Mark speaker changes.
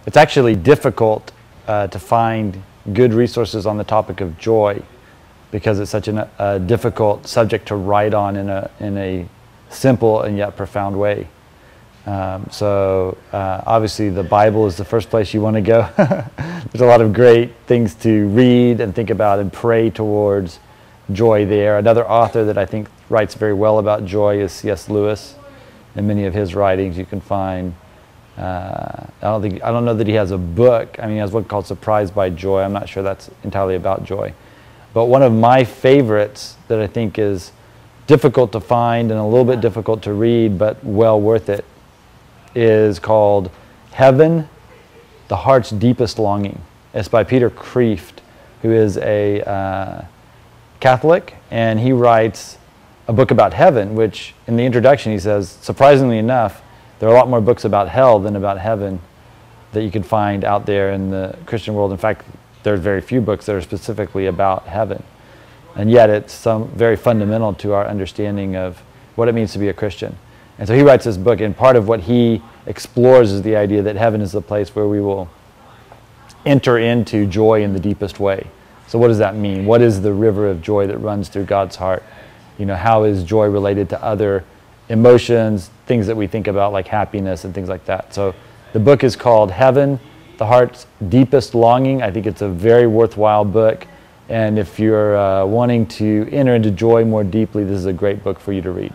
Speaker 1: It's actually difficult to find good resources on the topic of joy because it's such a difficult subject to write on in a simple and yet profound way. Obviously the Bible is the first place you want to go. There's a lot of great things to read and think about and pray towards joy there. Another author that I think writes very well about joy is C.S. Lewis. In many of his writings you can find, I don't know that he has a book. I mean, he has one called Surprised by Joy. I'm not sure that's entirely about joy. But one of my favorites that I think is difficult to find and a little bit difficult to read, but well worth it, is called Heaven, the Heart's Deepest Longing. It's by Peter Kreeft, who is a Catholic, and he writes a book about heaven, which in the introduction he says, surprisingly enough, there are a lot more books about hell than about heaven that you can find out there in the Christian world. In fact, there's very few books that are specifically about heaven. And yet it's very fundamental to our understanding of what it means to be a Christian. And so he writes this book, and part of what he explores is the idea that heaven is the place where we will enter into joy in the deepest way. So what does that mean? What is the river of joy that runs through God's heart? You know, how is joy related to other emotions, things that we think about like happiness and things like that? So the book is called Heaven, the Heart's Deepest Longing. I think it's a very worthwhile book. And if you're wanting to enter into joy more deeply, this is a great book for you to read.